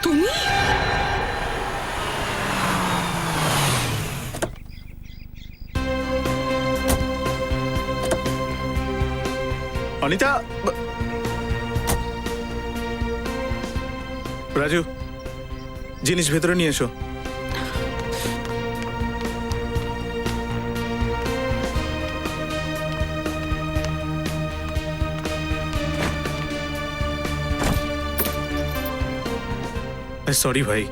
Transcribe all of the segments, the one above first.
তুমি? অনিতা, রাজু, জিনিস ভেতরে নিয়ে এসো। সরি ভাই।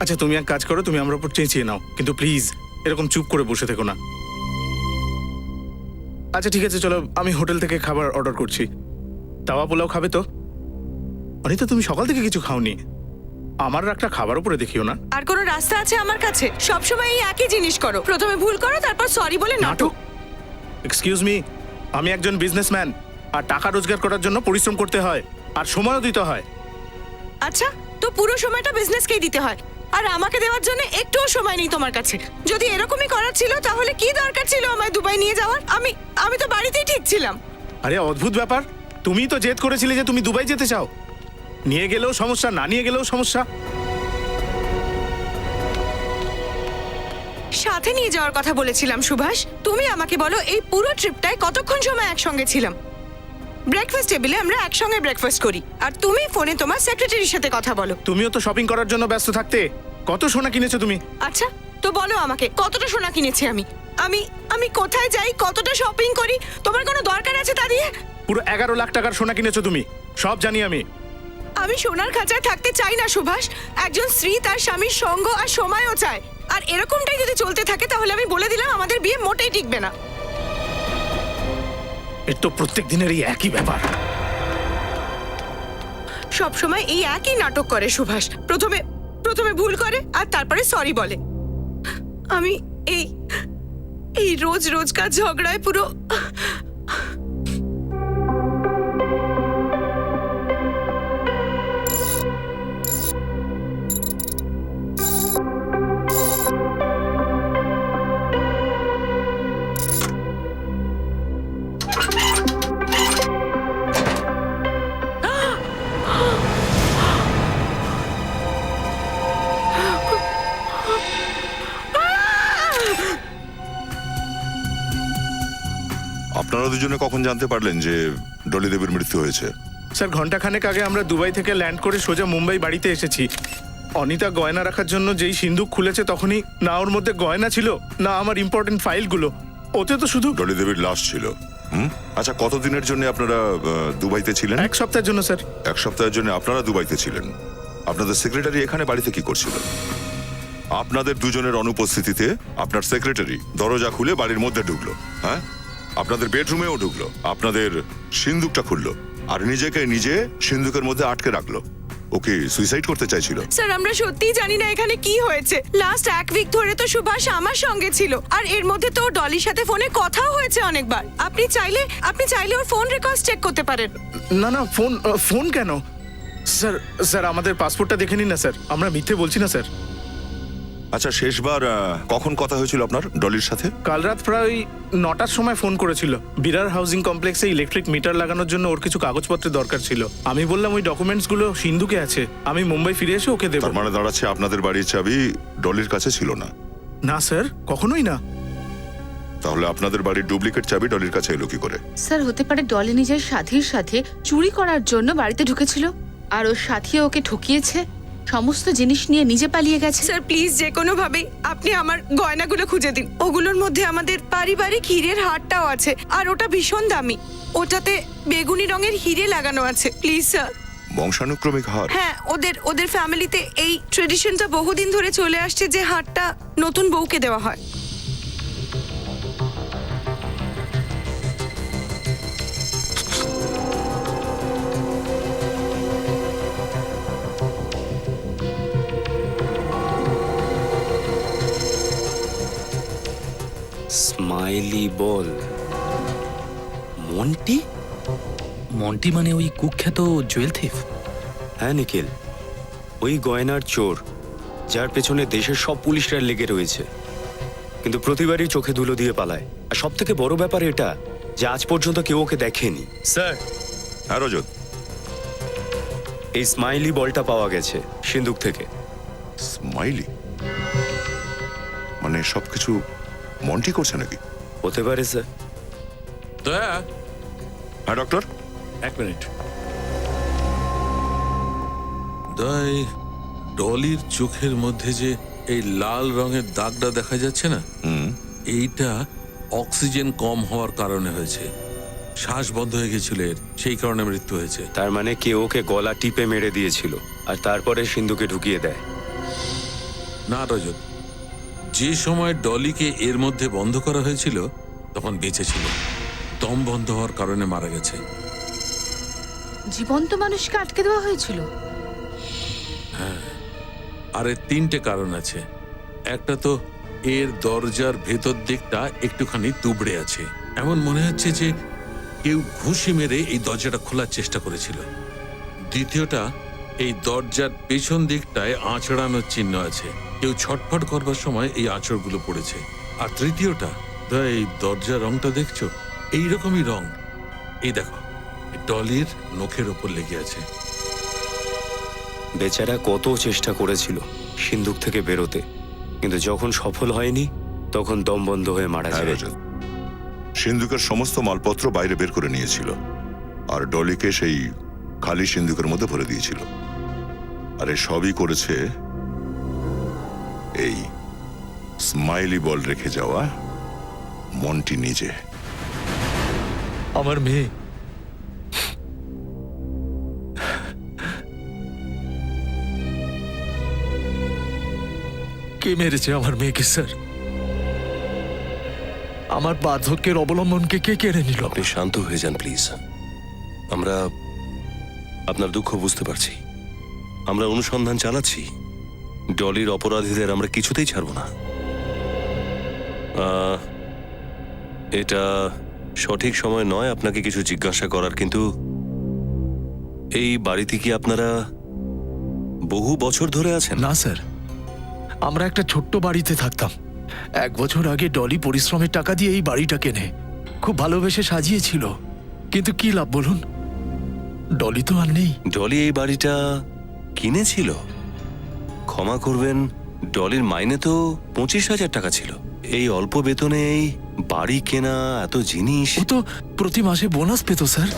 আচ্ছা তুমি এক কাজ করো, তুমি আমার উপর চেঁচিয়ে নাও, কিন্তু প্লিজ এরকম চুপ করে বসে থেকো না। আচ্ছা ঠিক আছে, চলো আমি হোটেল থেকে খাবার অর্ডার করছি। তাওয়া পোলাও খাবে তো? অনিতা তুমি সকাল থেকে কিছু খাওনি, আমার একটা খাবার উপরে দেখিও না। আর কোনো রাস্তা আছে আমার কাছে? সবসময় এই একই জিনিস করো, প্রথমে ভুল করো তারপর সরি বলে নাটক। এক্সকিউজ মি, আমি একজন বিজনেসম্যান, আর টাকা রোজগার করার জন্য পরিশ্রম করতে হয়, আর সময়ও দিতে হয়। আচ্ছা, তো পুরো সময়টা বিজনেসকেই দিতে হয়, আর আমাকে দেওয়ার জন্য একটুও সময় নেই তোমার কাছে। যদি এরকমই করার ছিল তাহলে কি দরকার ছিল আমায় দুবাই নিয়ে যাওয়ার? আমি তো বাড়িতেই ঠিক ছিলাম। আরে অদ্ভুত ব্যাপার, তুমিই তো জেদ করেছিলে যে তুমি দুবাই যেতে চাও। নিয়ে গেলেও সমস্যা, না নিয়ে গেলেও সমস্যা। সাথে নিয়ে যাওয়ার কথা বলেছিলাম সুভাষ। তুমি আমাকে বলো, এই পুরো ট্রিপটায় কতক্ষণ সময় একসঙ্গে ছিলাম? ব্রেকফাস্ট টেবিলে আমরা একসঙ্গে ব্রেকফাস্ট করি, আর তুমি ফোনে তোমার সেক্রেটারির সাথে কথা বলো। তুমিও তো শপিং করার জন্য ব্যস্ত থাকতে। কত সোনা কিনেছো তুমি? আচ্ছা, তো বলো আমাকে কতটা সোনা কিনেছি আমি? আমি আমি কোথায় যাই, কতটা শপিং করি, তোমার কোনো দরকার আছে তা দিয়ে? পুরো 11 লাখ টাকার সোনা কিনেছো তুমি, সব জানি আমি। আমি সোনার খাঁচায় থাকতে চাই না সুভাষ। একজন স্ত্রী তার স্বামীর সঙ্গ আর সময়ও চায়, আর এরকমটাই যদি চলতে থাকে তাহলে আমি বলে দিলাম আমাদের বিয়ে মোটেই টিকবে না। এর তো প্রত্যেক দিনের এই একই ব্যাপার। সব সময় এই একই নাটক করে সুভাষ। প্রথমে ভুল করে আর তারপরে সরি বলে। আমি এই রোজকার ঝগড়ায় পুরো আপনারা দুজনে কখন জানতে পারলেন যে ডলি দেবীর মৃত্যু হয়েছে? স্যার ঘন্টাখানেক আগে আমরা দুবাই থেকে ল্যান্ড করে সোজা মুম্বাই বাড়িতে এসেছি। অনিতা গয়না রাখার জন্য যেই সিন্দুক খুলেছে তখনই না ওর মধ্যে গয়না ছিল, না আমার ইম্পর্টেন্ট ফাইলগুলো। ওতে তো শুধু ডলি দেবীর লাশ ছিল। আচ্ছা, কতদিনের জন্য আপনারা দুবাইতে ছিলেন? 1 সপ্তাহের জন্য স্যার। 1 সপ্তাহের জন্য আপনারা দুবাইতে ছিলেন। আপনাদের সেক্রেটারি এখানে বাড়িতে কি করছিল? আপনাদের দুজনের অনুপস্থিতিতে আপনার সেক্রেটারি দরজা খুলে বাড়ির মধ্যে ঢুকলো, হ্যাঁ, আপনাদের বেডরুমেও ঢুকলো, আপনাদের সিন্দুকটা খুললো, আর নিজেকে নিজে সিন্দুকের মধ্যে আটকে রাখলো। ওকে সুইসাইড করতে চাইছিল? স্যার আমরা সত্যিই জানি না এখানে কি হয়েছে। লাস্ট 1 উইক ধরে তো সুভাষ আমার সঙ্গে ছিল, আর এর মধ্যে তো ডলির সাথে ফোনে কথাও হয়েছে অনেকবার। আপনি চাইলে ওর ফোন রেকর্ডস চেক করতে পারেন। না ফোন কেন? স্যার আমাদের পাসপোর্টটা দেখে নিন না স্যার, আমরা মিথ্যে বলছি না স্যার। আচ্ছা, শেষবার কখন কথা হয়েছিল আপনার ডলির সাথে? কাল রাত প্রায় 9টার সময় ফোন করেছিল। বিরার হাউজিং কমপ্লেক্সে ইলেকট্রিক মিটার লাগানোর জন্য ওর কিছু কাগজপত্রের দরকার ছিল। আমি বললাম ওই ডকুমেন্টসগুলো সিন্ধুকে আছে, আমি মুম্বাই ফিরে এসে ওকে দেবো। তার মানে দাঁড়াচ্ছে আপনাদের বাড়ির চাবি ডলির কাছে ছিল না? না স্যার, কখনোই না। তাহলে আপনাদের বাড়ির ডুপ্লিকেট চাবি ডলির কাছে এলো কি করে? স্যার হতে পারে ডলি নিজের সাথীর সাথে চুরি করার জন্য বাড়িতে ঢুকেছিল, আর ওর সাথী ওকে ঠকিয়েছে, সমস্ত জিনিস নিয়ে নিজে পালিয়ে গেছে। স্যার প্লিজ যে কোনো ভাবে আপনি আমার গয়নাগুলো খুঁজে দিন। ওগুলোর মধ্যে আমাদের পারিবারিক হীরের হারটাও আছে, আর ওটা ভীষণ দামি। ওটাতে বেগুনি রঙের হিরে লাগানো আছে। Please sir. বংশানুক্রমিক হার? হ্যাঁ, ওদের ফ্যামিলিতে এই ট্রেডিশনটা বহুদিন ধরে চলে আসছে যে হারটা নতুন বউকে দেওয়া হয়। স্মাইলি বল। মন্টি? মন্টি মানে ওই কুখ্যাত জুয়েল থিফ? হ্যাঁ নিখিল, ওই গয়নার চোর যার পেছনে দেশের সব পুলিশরা লেগে রয়েছে, কিন্তু প্রতিবারই চোখে ধুলো দিয়ে পালায়। আর সব থেকে বড় ব্যাপার এটা যে আজ পর্যন্ত কেউ ওকে দেখেনি। স্যার। হ্যাঁ রজত, এই স্মাইলি বলটা পাওয়া গেছে সিন্ধুক থেকে। স্মাইলি মানে সবকিছু মন্টি করছে নাকি? হতে পারে স্যার। দয়া, হ্যাঁ ডক্টর। এক মিনিট। দয়, ডলির চোখের মধ্যে যে এই লাল রঙের দাগটা দেখা যাচ্ছে না, এইটা অক্সিজেন কম হওয়ার কারণে হয়েছে। শ্বাস বন্ধ হয়ে গেছিল এর, সেই কারণে মৃত্যু হয়েছে। তার মানে কেউ ওকে গলা টিপে মেরে দিয়েছিল আর তারপরে সিন্ধুকে ঢুকিয়ে দেয়। না রজত, যে সময় ডলিকে এর মধ্যে বন্ধ করা হয়েছিল তখন বেঁচে ছিল, দম বন্ধ হওয়ার কারণে মারা গেছে। জীবন্ত মানুষকে আটকে দেওয়া হয়েছিল? আর এর 3টে কারণ আছে। একটা তো এর দরজার ভেতর দিকটা একটুখানি তুবড়ে আছে, এমন মনে হচ্ছে যে কেউ ঘুষি মেরে এই দরজাটা খোলার চেষ্টা করেছিল। দ্বিতীয়টা, এই দরজার পেছন দিকটায় আঁচড়ানোর চিহ্ন আছে, কেউ ছটফট করবার সময় এই আঁচড়গুলো পড়েছে। আর তৃতীয়টা, এই দরজার রংটা দেখছো, এইরকমই রং, এই দেখো, ডলির নখের ওপর লেগে আছে। বেচারা কত চেষ্টা করেছিল সিন্ধুক থেকে বেরোতে, কিন্তু যখন সফল হয়নি তখন দম বন্ধ হয়ে মারা হ্যাঁ যায়। রজত, সিন্ধুকের সমস্ত মালপত্র বাইরে বের করে নিয়েছিল আর ডলিকে সেই খালি সিন্ধুকের মধ্যে ভরে দিয়েছিল। আর এ সবই করেছে এই স্মাইলি বল রেখে যাওয়া মন্টি নিজে। আমার মেয়ে, কে মেরেছে আমার মেয়েকে স্যার? আমার বার্ধক্যের অবলম্বনকে কে কেড়ে নিল? আপনি শান্ত হয়ে যান প্লিজ। আমরা আপনার দুঃখ বুঝতে পারছি, আমরা অনুসন্ধান চালাচ্ছি। ডলির অপরাধীদের আমরা কিছুতেই ছাড়ব না। এটা সঠিক সময় নয় আপনাকে কিছু জিজ্ঞাসা করার, কিন্তু এই বাড়িতে কি আপনারা বহু বছর ধরে আছেন? না স্যার, আমরা একটা ছোট্ট বাড়িতে থাকতাম। 1 বছর আগে ডলি পরিশ্রমের টাকা দিয়ে এই বাড়িটা কেনে, খুব ভালোবেসে সাজিয়েছিল। কিন্তু কি লাভ বলুন, ডলি তো আর নেই। ডলি এই বাড়িটা কিনেছিল? ক্ষমা করবেন, ডলির মাইনে তো 25,000 টাকা ছিল। এই অল্প বেতনে এই বাড়ি কেনা, এত জিনিস। ও তো প্রতি মাসে বোনাস পেত স্যার।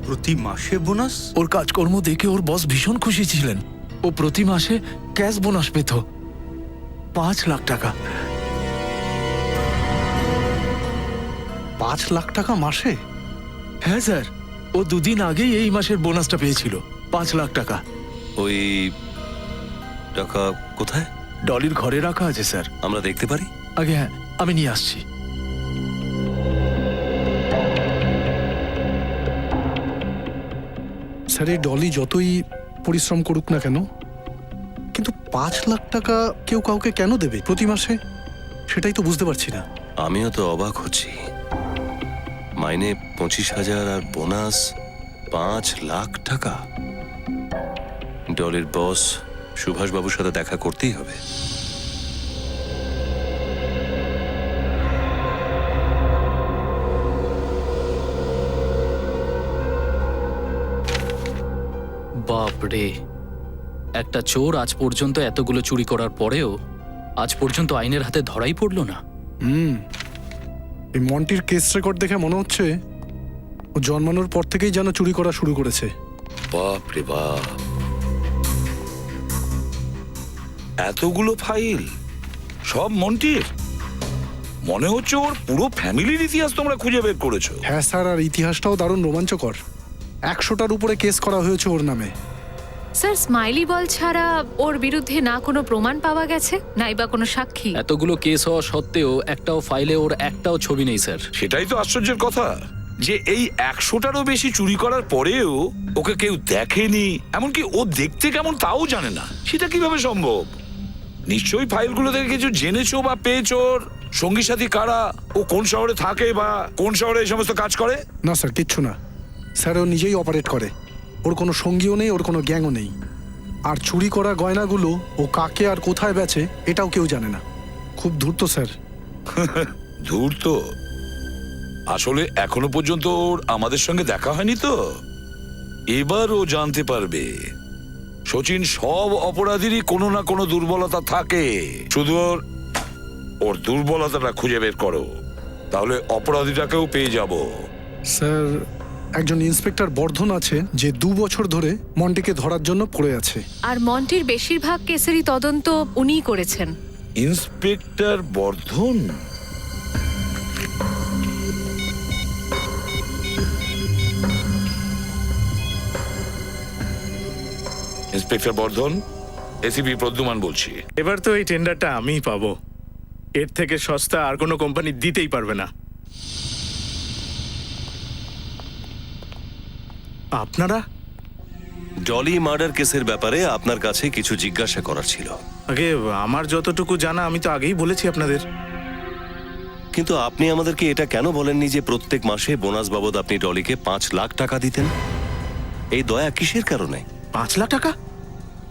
প্রতি মাসে বোনাস? ওর কাজকর্ম দেখে ওর বস ভীষণ খুশি ছিলেন। ও প্রতি মাসে ক্যাশ বোনাস পেত 5 লাখ টাকা। 5 লাখ টাকা মাসে? হ্যাঁ স্যার, ও 2 দিন আগেই এই মাসের বোনাসটা পেয়েছিল, 5 লাখ টাকা। ওই টাকা কোথায়? ডলির ঘরে রাখা আছে স্যার। আমরা দেখতে পারি? আগে হ্যাঁ, আমি নিয়ে আসছি। স্যার, এই ডলি যতই পরিশ্রম করুক না কেন, কিন্তু 5 লাখ টাকা কেউ কাউকে কেন দেবে প্রতি মাসে? সেটাই তো বুঝতে পারছি না। আমিও তো অবাক হচ্ছি। মাইনে 25,000 আর বোনাস 5 লাখ টাকা। ডলির বস সুভাষবাবুর সাথে দেখা করতেই হবে। বাপরে, একটা চোর আজ পর্যন্ত এতগুলো চুরি করার পরেও আজ পর্যন্ত আইনের হাতে ধরাই পড়লো না। এই মন্টির কেস রেকর্ড দেখে মনে হচ্ছে ও জন্মানোর পর থেকেই যেন চুরি করা শুরু করেছে। বাপ রে বাপ, এতগুলো ফাইল সব মন্টির? মনে হচ্ছে ওর পুরো ফ্যামিলির ইতিহাস তোমরা খুঁজে বের করেছো। হ্যাঁ স্যার, আর ইতিহাসটাও দারুণ রোমাঞ্চকর। 100টার উপরে কেস করা হয়েছে ওর নামে। স্যার, স্মাইলি বল ছাড়া ওর বিরুদ্ধে না কোনো প্রমাণ পাওয়া গেছে, নাই বা কোনো সাক্ষী। এতগুলো কেস হওয়া সত্ত্বেও একটাও ফাইলে ওর একটাও ছবি নেই স্যার। সেটাই তো আশ্চর্যের কথা, যে এই 100টারও বেশি চুরি করার পরেও ওকে কেউ দেখেনি, এমনকি ও দেখতে কেমন তাও জানে না। সেটা কিভাবে সম্ভব? নিশ্চয়ই ফাইলগুলো থেকে কিছু জেনেছো বা পেয়েছো। ওর সঙ্গী সাথী কারা, ও কোন শহরে থাকে বা কোন শহরে এই সমস্ত কাজ করে? না স্যার, কিচ্ছু না স্যার, ও নিজেই অপারেট করে। ওর কোনো সঙ্গীও নেই, ওর কোনো গ্যাংও নেই। আর চুরি করা গয়নাগুলো ও কাকে আর কোথায় বেচে এটাও কেউ জানে না। খুব ধূর্ত স্যার। ধূর্ত? আসলে এখনো পর্যন্ত ওর আমাদের সঙ্গে দেখা হয়নি তো। এবার ও জানতে পারবে সচিন সব অপরাধীরই কোনো না কোনো দুর্বলতা থাকে, শুধু ওর দুর্বলতাটা খুঁজে বের করো, তাহলে অপরাধীটাকেও পেয়ে যাব। স্যার, একজন ইন্সপেক্টর বর্ধন আছে যে 2 বছর ধরে মন্টিকে ধরার জন্য পড়ে আছে। আর মন্টির বেশিরভাগ কেসেরই তদন্ত উনিই করেছেন। ইন্সপেক্টর বর্ধন? ইন্সপেক্টর বর্ধন, এসিপি প্রদ্যুমান বলছি। এবার তো এই টেন্ডারটা আমিই পাবো। এর থেকে সস্তা আর কোনো কোম্পানি দিতেই পারবে না। আপনারা? ডলি মার্ডার কেসের ব্যাপারে আপনার কাছে কিছু জিজ্ঞাসা করার ছিল। আগে আমার যতটুকু জানা আমি তো আগেই বলেছি আপনাদের। কিন্তু আপনি আমাদেরকে এটা কেন বলেননি যে প্রত্যেক মাসে বোনাস বাবদ আপনি ডলিকে 5 লাখ টাকা দিতেন? এই দয়া কিসের কারণে? 5 লাখ টাকা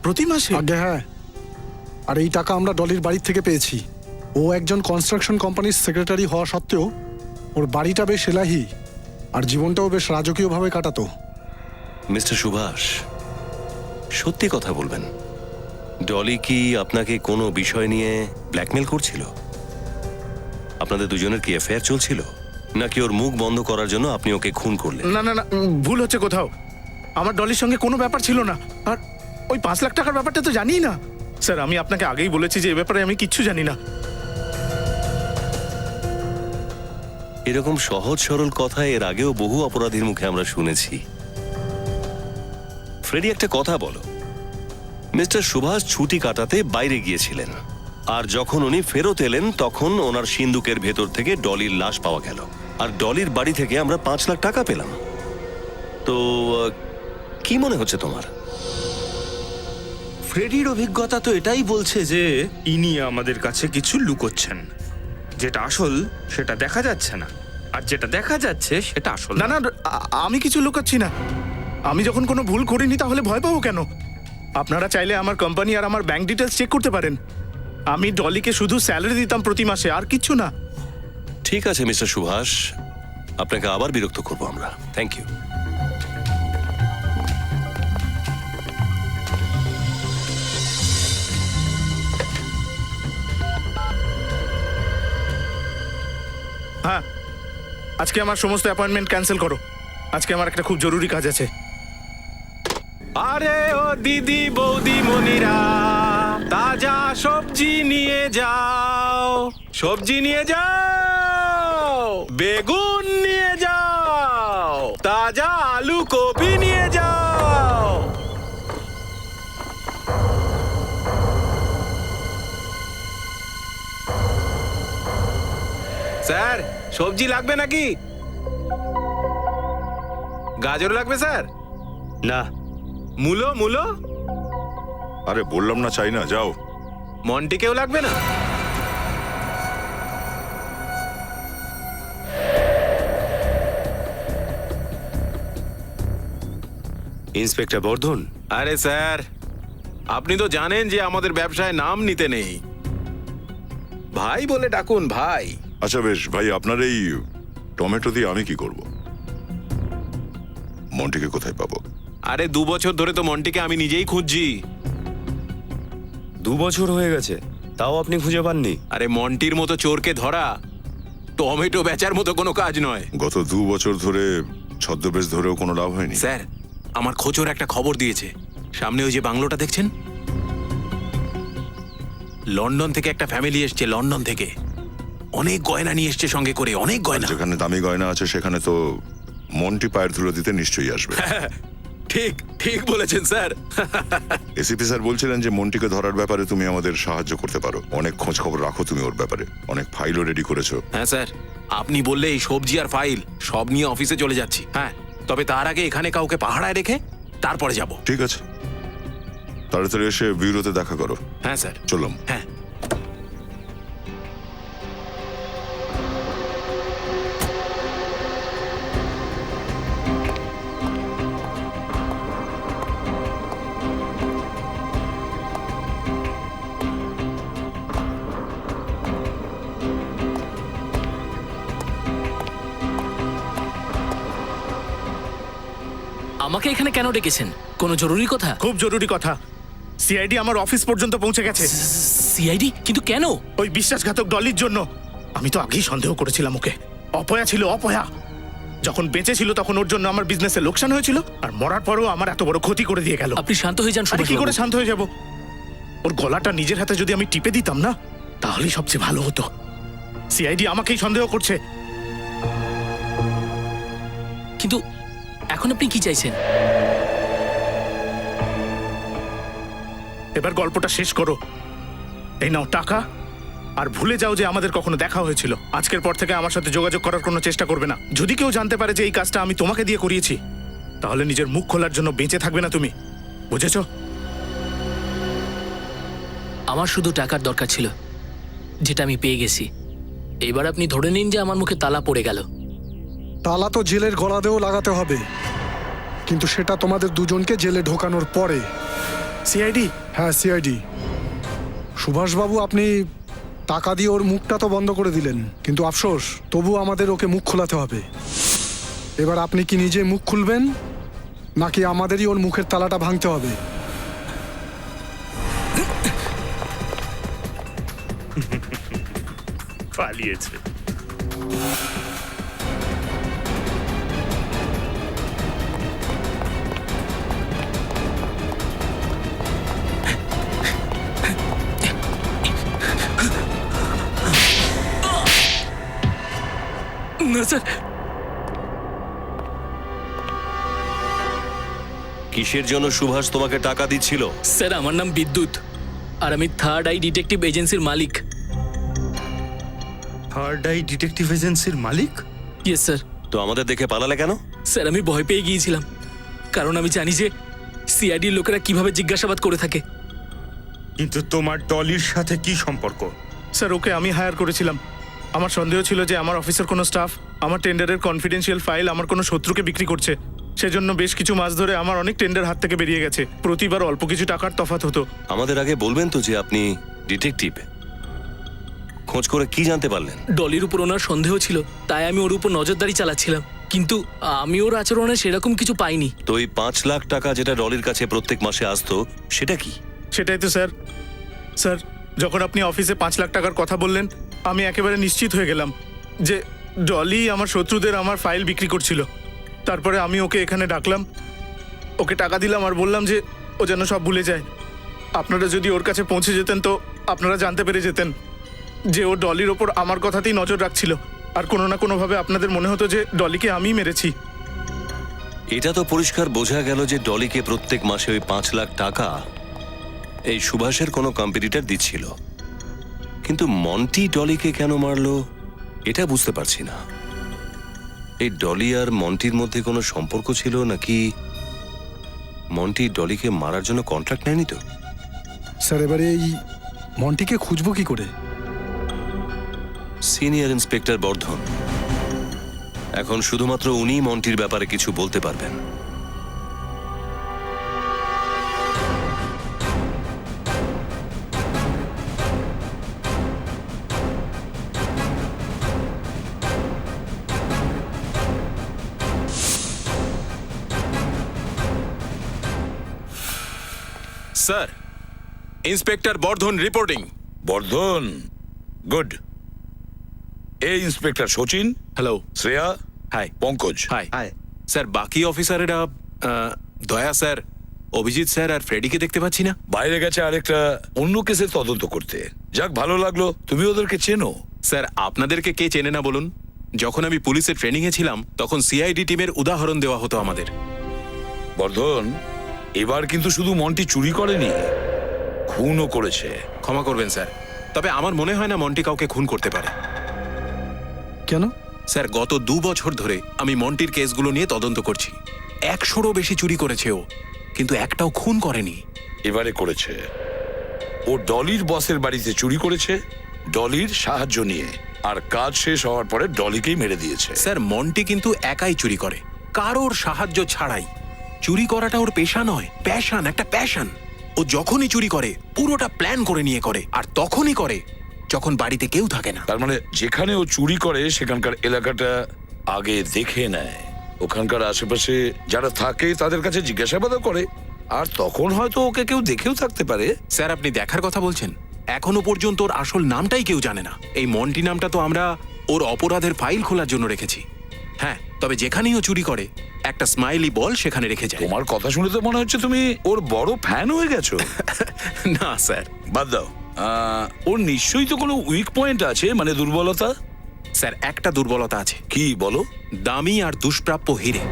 প্রতি মাসে? আগে হ্যাঁ, আর এই টাকা আমরা ডলির বাড়ি থেকে পেয়েছি। ও একজন কনস্ট্রাকশন কোম্পানির সেক্রেটারি হওয়া সত্ত্বেও ওর বাড়িটা বেশ এলাহি আর জীবনটাও বেশ রাজকীয়ভাবে কাটাতো। মিস্টার সুভাষ, সত্যি কথা বলবেন, ডলি কি আপনাকে কোনো বিষয় নিয়ে ব্ল্যাকমেল করছিল? আপনাদের দুজনের কি অ্যাফেয়ার চলছিল, নাকি ওর মুখ বন্ধ করার জন্য আপনি ওকে খুন করলেন? না না না, ভুল হচ্ছে কোথাও। আমার ডলির সঙ্গে কোনো ব্যাপার ছিল না। আর ওই 5 লাখ টাকার ব্যাপারটা তো জানি না। স্যার, আমি আপনাকে আগেই বলেছি যে এ ব্যাপারে আমি কিচ্ছু জানি না। এরকম সহজ সরল কথা এর আগেও বহু অপরাধীর মুখে আমরা শুনেছি। ফ্রেডি, একটা কথা বলো, মিস্টার সুভাষ ছুটি কাটাতে বাইরে গিয়েছিলেন, আর যখন উনি ফেরত এলেন তখন ওনার সিন্দুকের ভেতর থেকে ডলির লাশ পাওয়া গেল, আর ডলির বাড়ি থেকে আমরা 5 লাখ টাকা পেলাম। তো কি মনে হচ্ছে তোমার? ফ্রেডির অভিজ্ঞতা তো এটাই বলছে যে ইনি আমাদের কাছে কিছু লুকোচ্ছেন। যেটা আসল সেটা দেখা যাচ্ছে না, আর যেটা দেখা যাচ্ছে সেটা আসল না না, আমি কিছু লুকাচ্ছি না। আমি যখন কোনো ভুল করিনি তাহলে ভয় পাবো কেন? আপনারা চাইলে আমার কোম্পানি আর আমার ব্যাংক ডিটেলস চেক করতে পারেন। আমি ডলিকে শুধু স্যালারি দিতাম প্রতি মাসে, আর কিচ্ছু না। ঠিক আছে মিস্টার সুভাষ, আপনাকে আবার বিরক্ত করবো আমরা। Thank you. হ্যাঁ, আজকে আমার সমস্ত অ্যাপয়েন্টমেন্ট ক্যান্সেল করো। আজকে আমার একটা খুব জরুরি কাজ আছে। আরে ও দিদি বৌদি মনিরা, তাজা সবজি নিয়ে যাও, সবজি নিয়ে যাও, বেগুন নিয়ে যাও, তাজা আলু কপি নিয়ে যাও। স্যার, সবজি লাগবে নাকি? গাজর লাগবে স্যার? না। মূলো মূলো? আরে বললাম না চাই না, যাও। মন্টিকেও লাগবে না? ইন্সপেক্টর বর্ধন। আরে স্যার, আপনি তো জানেন যে আমাদের ব্যবসায় নাম নিতে নেই। ভাই বলে ডাকুন, ভাই। আচ্ছা বেশ ভাই, আপনার এই টমেটো দিয়ে আমি কি করব? মন্টিকে কোথায় পাবো? আরে 2 বছর ধরে তো মন্টিকে আমি নিজেই খুঁজছি। 2 বছর হয়ে গেছে, তাও আপনি খুঁজে পাননি? আরে মন্টির মতো চোরকে ধরা টমেটো বেচার মতো কোনো কাজ নয়। গত 2 বছর ধরে ছদ্মবেশ ধরেও কোনো লাভ হয়নি। স্যার, আমার খোঁচর একটা খবর দিয়েছে। সামনে ওই যে বাংলোটা দেখছেন, লন্ডন থেকে একটা ফ্যামিলি এসছে, লন্ডন থেকে অনেক গয়না নিয়ে এসছে সঙ্গে করে, অনেক গয়না। যেখানে দামি গয়না আছে সেখানে তো মন্টি পায়ের ধুলো দিতে নিশ্চয়ই আসবে। ঠিক ঠিক বলেছেন স্যার। এসিপি স্যার বলছিলেন যে মন্টিকে ধরার ব্যাপারে তুমি আমাদের সাহায্য করতে পারো। অনেক খোঁজ খবর রাখো তুমি ওর ব্যাপারে, অনেক ফাইলও রেডি করেছো। হ্যাঁ স্যার, আপনি বললে এই সবজি আর ফাইল সব নিয়ে অফিসে চলে যাচ্ছি। হ্যাঁ, তবে তার আগে এখানে কাউকে পাহারায় রেখে তারপরে যাব। ঠিক আছে, তাড়াতাড়ি এসে ব্যুরোতে দেখা করো। হ্যাঁ স্যার, চললাম। হ্যাঁ। আমাকে এখানে কেন ডেকেছেন? কোনো জরুরি কথা? খুব জরুরি কথা। সিআইডি আমার অফিস পর্যন্ত পৌঁছে গেছে। সিআইডি? কিন্তু কেন? ওই বিশ্বাসঘাতক ডলির জন্য। আমি তো আগেই সন্দেহ করেছিলাম ওকে। অপয়া ছিল, অপয়া। যখন বেঁচে ছিল তখন ওর জন্য আমার বিজনেসে লোকসান হয়েছিল, আর মরার পরেও আমার এত বড় ক্ষতি করে দিয়ে গেল। আপনি শান্ত হয়ে যান আরে কি সুভাষবাবু। করে শান্ত হয়ে যাব? ওর গলাটা নিজের হাতে যদি আমি টিপে দিতাম না, তাহলেই সবচেয়ে ভালো হতো। সিআইডি আমাকেই সন্দেহ করছে। কিন্তু এখন আপনি কি চাইছেন? এবার গল্পটা শেষ করো। এই নাও টাকা, আর ভুলে যাও যে আমাদের কখনো দেখা হয়েছিল। আজকের পর থেকে আমার সাথে যোগাযোগ করার কোনো চেষ্টা করবে না। যদি কেউ জানতে পারে যে এই কাজটা আমি তোমাকে দিয়ে করিয়েছি, তাহলে নিজের মুখ খোলার জন্য বেঁচে থাকবে না তুমি। বুঝেছো? আমার শুধু টাকার দরকার ছিল, যেটা আমি পেয়ে গেছি। এবার আপনি ধরে নিন যে আমার মুখে তালা পড়ে গেল। তালা তো জেলের গলাতেও লাগাতে হবে, কিন্তু সেটা তোমাদের দুজনকে জেলে ঢোকানোর পরে। সিআইডি? হ্যাঁ, সিআইডি। সুভাষবাবু, আপনি টাকা দিয়ে ওর মুখটা তো বন্ধ করে দিলেন, কিন্তু আফসোস, তবু আমাদের ওকে মুখ খোলাতে হবে। এবার আপনি কি নিজে মুখ খুলবেন, নাকি আমাদেরই ওর মুখের তালাটা ভাঙতে হবে? পালিয়েছে। না স্যার। কিসের জন্য সুভাষ তোমাকে টাকা দিচ্ছিল? স্যার, আমার নাম বিদ্যুৎ, আর আমি থার্ড আই ডিটেকটিভ এজেন্সির মালিক। থার্ড আই ডিটেকটিভ এজেন্সির মালিক? Yes sir. তো আমাদের দেখে পালালে কেন? স্যার, আমি ভয় পেয়ে গিয়েছিলাম, কারণ আমি জানি যে সিআইডির লোকেরা কিভাবে জিজ্ঞাসাবাদ করে থাকে। কিন্তু তোমার ডলির সাথে কি সম্পর্ক? স্যার, ওকে আমি হায়ার করেছিলাম। আমার সন্দেহ ছিল যে আমার অফিসের কোনো স্টাফ আমার টেন্ডারের কনফিডেন্সিয়াল ফাইল আমার কোনো শত্রুকে বিক্রি করছে। সেজন্য বেশ কিছু মাস ধরে আমার অনেক টেন্ডার হাত থেকে বেরিয়ে গেছে। প্রতিবার অল্প কিছু টাকার তফাৎ হতো। আমাদের আগে বলবেন তো যে আপনি ডিটেকটিভ। খোঁজ করে কি জানতে পারলেন? ডলির উপর ওনার সন্দেহ ছিল, তাই আমি ওর উপর নজরদারি চালাচ্ছিলাম, কিন্তু আমি ওর আচরণে সেরকম কিছু পাইনি। তো এই 5 লাখ টাকা যেটা ডলির কাছে প্রত্যেক মাসে আসতো, সেটা কি? সেটাই তো স্যার। স্যার, যখন আপনি অফিসে 5 লাখ টাকার কথা বললেন, আমি একেবারে নিশ্চিত হয়ে গেলাম যে ডলি আমার শত্রুদের আমার ফাইল বিক্রি করছিল। তারপরে আমি ওকে এখানে ডাকলাম, ওকে টাকা দিলাম আর বললাম যে ও যেন সব ভুলে যায়। আপনারা যদি ওর কাছে পৌঁছে যেতেন তো আপনারা জানতে পেরে যেতেন যে ও ডলির ওপর আমার কথাতেই নজর রাখছিল, আর কোনো না কোনোভাবে আপনাদের মনে হতো যে ডলিকে আমিই মেরেছি। এটা তো পরিষ্কার বোঝা গেল যে ডলিকে প্রত্যেক মাসে ওই 5 লাখ টাকা এই সুভাষের কোনো কম্পিটিটর দিচ্ছিল। কিন্তু মন্টি ডলিকে কেন মারলো এটা বুঝতে পারছি না। এই ডলি আর মন্টির মধ্যে কোনো সম্পর্ক ছিল, নাকি মন্টি ডলিকে মারার জন্য কন্ট্রাক্ট নেয়নি? তো স্যার, এবারে এই মন্টিকে খুঁজবো কি করে? সিনিয়র ইন্সপেক্টর বর্ধন, এখন শুধুমাত্র উনিই মন্টির ব্যাপারে কিছু বলতে পারবেন। Sir, inspector Bardhan reporting. Bardhan, good. এই inspector Sachin, hello. Shreya, hi. Pankaj. Hi. Sir, বাকি অফিসারেরা দয়া স্যার, অভিজিৎ স্যার আর ফ্রেডিকে দেখতে পাচ্ছি না। বাইরে গেছে আরেকটা অন্য কেসের তদন্ত করতে। যাক, ভালো লাগলো তুমি ওদেরকে চেনো। স্যার, আপনাদেরকে কে চেনে না বলুন? যখন আমি পুলিশের ট্রেনিং এ ছিলাম তখন সিআইডি টিমের উদাহরণ দেওয়া হতো আমাদের। বর্ধন, এবার কিন্তু শুধু মন্টি চুরি করেনি, খুনও করেছে। ক্ষমা করবেন স্যার, তবে আমার মনে হয় না মন্টি কাউকে খুন করতে পারে। কেন? স্যার, গত 2 বছর ধরে আমি মন্টির কেসগুলো নিয়ে তদন্ত করছি। 100রও বেশি চুরি করেছে ও, কিন্তু একটাও খুন করেনি। এবারে করেছে। ও ডলির বসের বাড়িতে চুরি করেছে, ডলির সাহায্য নিয়ে, আর কাজ শেষ হওয়ার পরে ডলিকেই মেরে দিয়েছে। স্যার, মন্টি কিন্তু একাই চুরি করে, কারোর সাহায্য ছাড়াই। চুরি করাটা ওর পেশা নয়, প্যাশন, একটা প্যাশন। ও যখনই চুরি করে পুরোটা প্ল্যান করে নিয়ে করে, আর তখনই করে যখন বাড়িতে কেউ থাকে না। তার মানে যেখানে ও চুরি করে সেখানকার এলাকাটা আগে দেখে নেয়, ওখানকার আশেপাশে যারা থাকে তাদের কাছে জিজ্ঞাসাবাদও করে, আর তখন হয়তো ওকে কেউ দেখেও থাকতে পারে। স্যার আপনি দেখার কথা বলছেন? এখনো পর্যন্ত ওর আসল নামটাই কেউ জানে না। এই মন্টি নামটা তো আমরা ওর অপরাধের ফাইল খোলার জন্য রেখেছি। হ্যাঁ, তবে যেখানেই ও চুরি করে একটা স্মাইলি বল সেখানে রেখে যায়। তোমার কথা শুনে তো মনে হচ্ছে তুমি ওর বড় ফ্যান হয়ে গেছো। না স্যার। বাদ দাও, ওর নিশ্চয়ই তো কোনো উইক পয়েন্ট আছে, মানে দুর্বলতা। স্যার একটা দুর্বলতা আছে। কি বলো? দামি আর দুষ্প্রাপ্য হিরে।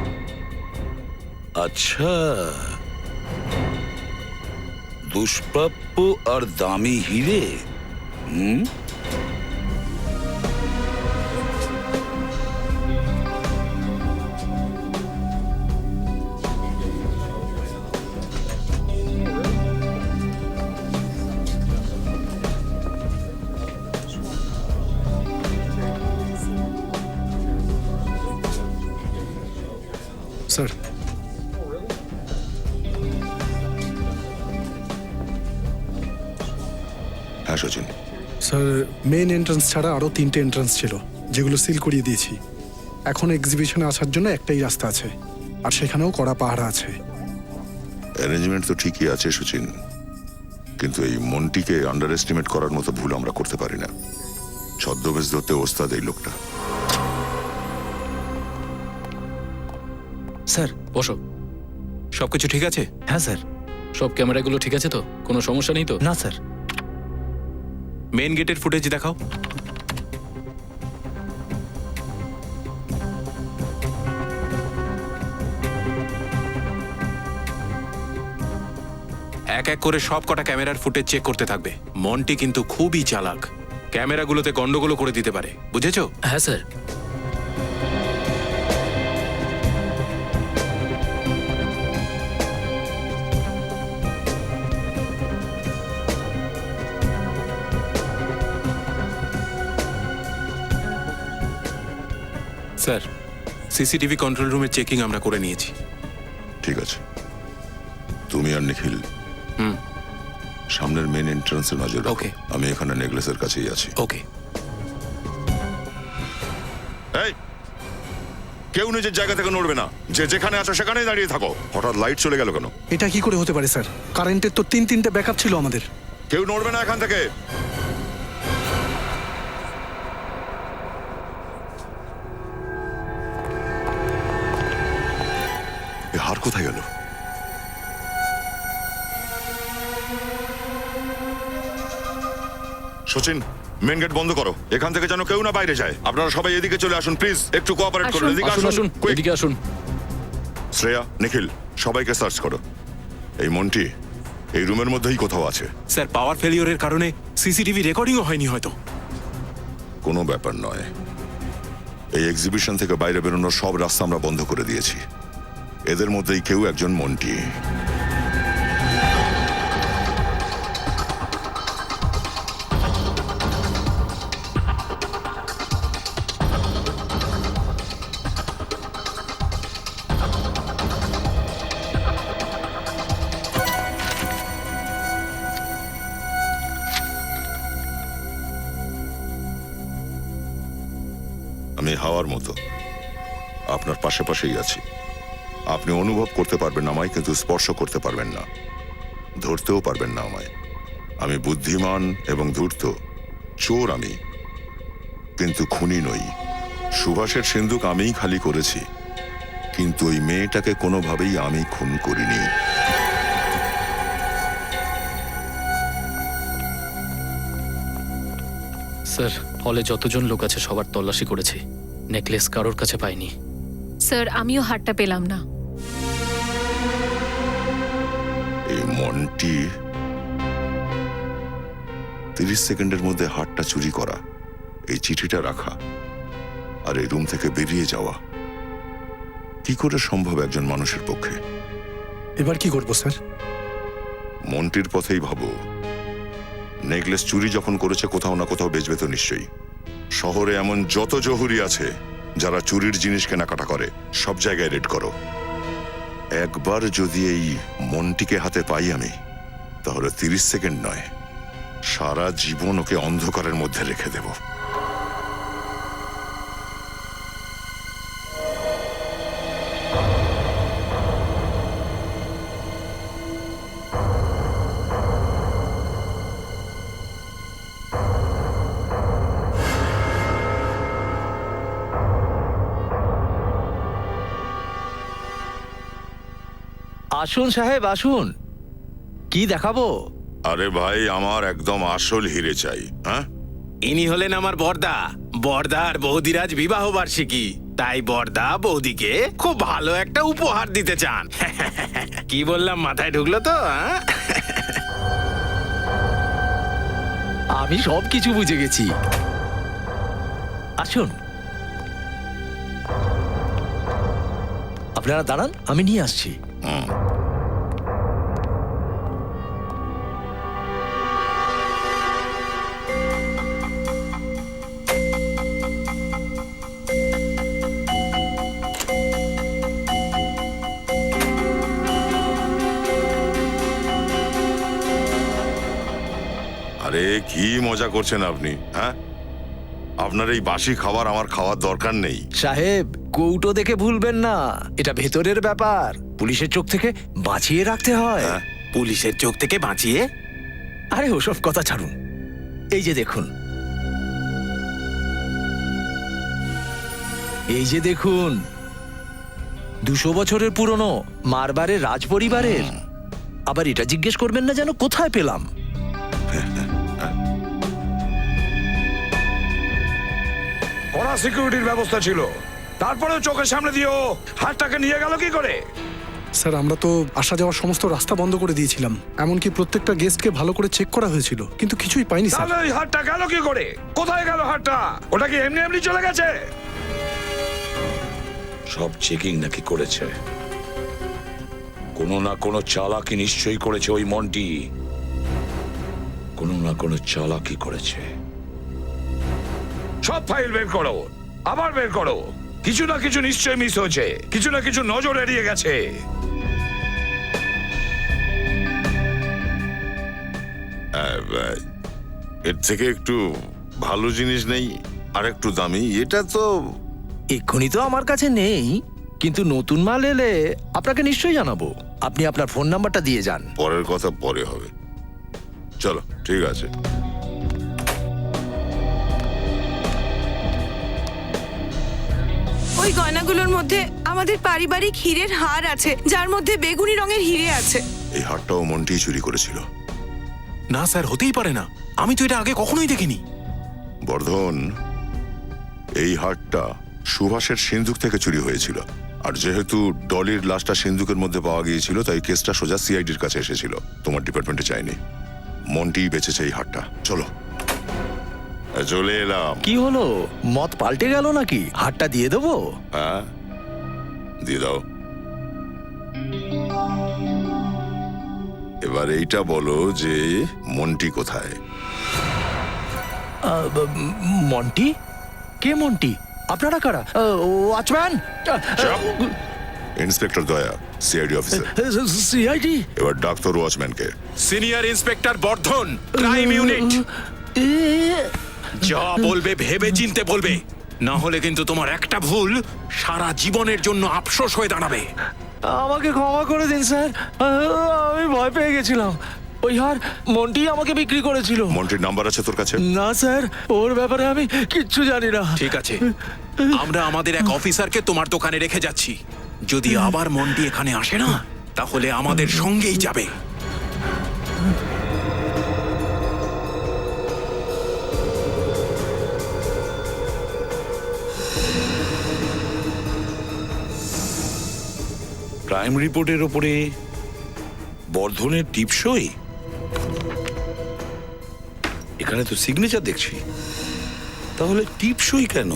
আচ্ছা, দুষ্প্রাপ্য আর দামি হিরে। স্যার, হ্যাঁ সচিন, স্যার মেইন এন্ট্রান্স ছাড়া আরও 3টে এন্ট্রান্স ছিল, যেগুলো সিল করিয়ে দিয়েছি। এখন এক্সিবিশনে আসার জন্য একটাই রাস্তা আছে, আর সেখানেও কড়া পাহারা আছে। অ্যারেঞ্জমেন্ট তো ঠিকই আছে সচিন, কিন্তু এই মন্টিকে আন্ডার এস্টিমেট করার মতো ভুল আমরা করতে পারি না। ছদ্মবেশ ধরতে ওস্তাদ এই লোকটা। স্যার বসো। সবকিছু ঠিক আছে? হ্যাঁ স্যার। সব ক্যামেরাগুলো ঠিক আছে তো? কোনো সমস্যা নেই তো? না স্যার। মেন গেটের ফুটেজ দেখাও। এক এক করে সব কটা ক্যামেরার ফুটেজ চেক করতে থাকবে। মন্টি কিন্তু খুবই চালাক, ক্যামেরাগুলোতে গন্ডগোল করে দিতে পারে, বুঝেছো? হ্যাঁ স্যার। স্যার সিসিটিভি কন্ট্রোল রুমের চেকিং আমরা করে নিয়েছি। ঠিক আছে, তুমি আর নিখিল সামনের মেন এন্ট্রান্সে নজর রাখো। Okay. আমি এখানে নেকলেসের কাছেই আছি। ওকে। এই, কেউ নিজের জায়গা থেকে নড়বে না, যে যেখানে আছো সেখানেই দাঁড়িয়ে থাকো। হঠাৎ লাইট চলে গেল কেন? এটা কি করে হতে পারে স্যার? কারেন্টের তো 3টে ব্যাকআপ ছিল আমাদের। কেউ নড়বে না এখান থেকে। এ হার কোথায় গেল? সচিন, মেন গেট বন্ধ করো, এখান থেকে যেন কেউ না বাইরে যায়। আপনারা সবাই এদিকে চলে আসুন প্লিজ, একটু কোঅপারেট করুন। এদিকে আসুন আসুন, quick। এদিকে আসুন। শ্রেয়া, নিখিল, সবাইকে সার্চ করো। এই মন্টি এই রুমের মধ্যেই কোথাও আছে। স্যার পাওয়ার ফেলিওরের কারণে সিসিটিভি রেকর্ডিংও হয়নি হয়তো। কোনো ব্যাপার নয়, এই এক্সিবিশন থেকে বাইরে বেরোনোর সব রাস্তা আমরা বন্ধ করে দিয়েছি। এদের মধ্যেই কেউ একজন মন্টি। আমি হাওয়ার মতো আপনার পাশে পাশেই আছি। আপনি অনুভব করতে পারবেন না আমায়, কিন্তু স্পর্শ করতে পারবেন না, ধরতেও পারবেন না আমায়। আমি বুদ্ধিমান এবং ধূর্ত, চোর আমি, কিন্তু খুনি নই। সুভাষের সিন্দুক আমিই খালি করেছি, কিন্তু ওই মেয়েটাকে কোনোভাবেই আমি খুন করিনি। স্যার হলে যতজন লোক আছে সবার তল্লাশি করেছি, নেকলেস কারোর কাছে পাইনি। স্যার আমিও হারটা পেলাম না। এই মন্টি 30 সেকেন্ডের মধ্যে হারটা চুরি করা, এই চিঠিটা রাখা, আর এই রুম থেকে বেরিয়ে যাওয়া কি করে সম্ভব একজন মানুষের পক্ষে? এবার কি করবো স্যার? মন্টির পথেই ভাবো। নেকলেস চুরি যখন করেছে কোথাও না কোথাও বেচবে তো নিশ্চয়ই। শহরে এমন যত জহুরি আছে যারা চুরির জিনিস কেনাকাটা করে, সব জায়গায় রেড করো। একবার যদি এই মন্টিকে হাতে পাই আমি, তাহলে 30 সেকেন্ড নয়, সারা জীবন ওকে অন্ধকারের মধ্যে রেখে দেব। আসুন সাহেব আসুন, কি দেখাবো? আরে ভাই, আমার একদম আসল হিরে চাই। হ্যাঁ, ইনি হলেন আমার বর্দা। বর্দা আর বৌদির আজ বিবাহ বার্ষিকী, তাই বর্দা বৌদিকে খুব ভালো একটা উপহার দিতে চান। কি বললাম, মাথায় ঢুকলো তো? আমি সব কিছু বুঝে গেছি। আসুন, আপনারা দাঁড়ান, আমি নিয়ে আসছি। আরে কি মজা করছেন আপনি? হ্যাঁ, আপনার এই বাসি খাবার আমার খাওয়ার দরকার নেই। সাহেব, কৌটো দেখে ভুলবেন না, এটা ভেতরের ব্যাপার, পুলিশের চোখ থেকে বাঁচিয়ে রাখতে হয়। হ্যাঁ? পুলিশের চোখ থেকে বাঁচিয়ে? আরে ওসব কথা ছাড়ুন, এই যে দেখুন, এই যে দেখুন, 200 বছরের পুরনো মারবারের রাজ পরিবারের। আবার এটা জিজ্ঞেস করবেন না যেন কোথায় পেলাম। কড়া সিকিউরিটির ব্যবস্থা ছিল, তারপরেও চোখের সামনে দিও হাতটাকে নিয়ে গেল কি করে? স্যার, আমরা তো আসা যাওয়ার সমস্ত রাস্তা বন্ধ করে দিয়েছিলাম, এমনকি প্রত্যেকটা গেস্টকে ভালো করে চেক করা হয়েছিল, কিন্তু কিছুই পাইনি স্যার। তাহলে ওই হাতটা গেল কি করে? কোথায় গেল হাতটা? ওটা কি এমনি এমনি চলে গেছে? সব চেকিং নাকি করেছে? কোনো না কোনো চালাকি নিশ্চয়ই করেছে ওই মন্টি, কোনো না কোনো চালাকি করেছে। সব ফাইল বের করো, আবার বের করো, কিছু না কিছু নিশ্চয়ই মিস হয়েছে, কিছু না কিছু নজর এড়িয়ে গেছে। এর থেকে একটু ভালো জিনিস নেই, আর একটু দামি? এটা তো এক্ষুনি তো আমার কাছে নেই, কিন্তু নতুন মাল এলে আপনাকে নিশ্চয়ই জানাবো। আপনি আপনার ফোন নাম্বারটা দিয়ে যান। পরের কথা পরে হবে। চলো, ঠিক আছে। ওই গয়নাগুলোর মধ্যে আমাদের পারিবারিক হীরের হার আছে, যার মধ্যে বেগুনি রঙের হিরে আছে। এই হারটাও মন্টি চুরি করেছিল। না স্যার, হতেই পারে না, আমি তো এটা আগে কখনোই দেখিনি। বর্ধন, এই হারটা সুভাষের সিন্ধুক থেকে চুরি হয়েছিল, আর যেহেতু ডলির লাশটা সিন্ধুকের মধ্যে পাওয়া গিয়েছিল, তাই কেসটা সোজা সিআইডির কাছে এসেছিল, তোমার ডিপার্টমেন্টে চাইনি। মন্টি বেঁচেছে এই হারটা। চলো, চলে এলাম। কি হলো, মত পাল্টে গেল নাকি? হাতটা দিয়ে দেবো? হ্যাঁ, দিয়ে দাও। এবার এইটা বলো যে মন্টি কোথায়? মন্টি? কে মন্টি? আপনারা কারা? ওয়াচম্যান? ইন্সপেক্টর দয়া, সিআইডি অফিসার। সিআইডি? এবার ডাক্তার ওয়াচম্যানকে। সিনিয়র ইন্সপেক্টর বর্ধন, ক্রাইম ইউনিট। যা বলবে ভেবে চিনতে বলবে, না হলে কিন্তু তোমার একটা ভুল সারা জীবনের জন্য আফসোস হয়ে দাঁড়াবে। আমাকে ক্ষমা করে দিন স্যার, আমি ভয় পেয়ে গেছিলাম। ওই হার মন্টি আমাকে বিক্রি করেছিল। মন্টির নাম্বার আছে তোর কাছে? না স্যার, ওর ব্যাপারে আমি কিচ্ছু জানি না। ঠিক আছে, আমরা আমাদের এক অফিসারকে তোমার দোকানে রেখে যাচ্ছি। যদি আবার মন্টি এখানে আসে না, তাহলে আমাদের সঙ্গেই যাবে। ক্রাইম রিপোর্টের ওপরে বর্ধনের টিপসই, এখানে তো সিগনেচার দেখছি, তাহলে টিপসই কেন?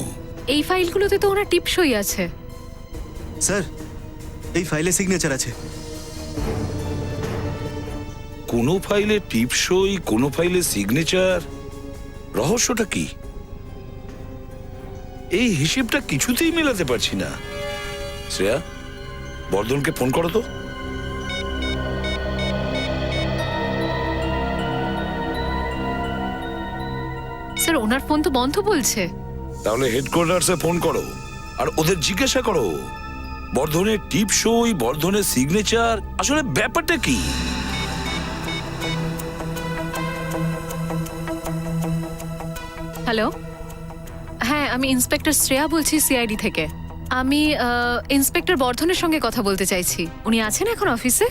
এই ফাইলগুলোতে তো ওনার টিপসই আছে। স্যার, এই ফাইলে সিগনেচার আছে। কোনো ফাইলে টিপসই, কোনো ফাইলে সিগনেচার, রহস্যটা কি? এই হিসেবটা কিছুতেই মেলাতে পারছি না। শ্রেয়া, বর্ধনকে ফোন করো তো। স্যার, ওনার ফোন তো বন্ধ বলছে। তাহলে হেডকোয়ার্টার্সে ফোন করো আর ওদের জিজ্ঞাসা করো বর্ধনের টিপসই, বর্ধনের সিগনেচার, আসলে ব্যাপারটা কি? হ্যালো, হ্যাঁ, আমি ইন্সপেক্টর শ্রেয়া বলছি সিআইডি থেকে। আমি ইন্সপেক্টর বর্ধনের সঙ্গে কথা বলতে চাইছি। উনি আছেন এখন অফিসে?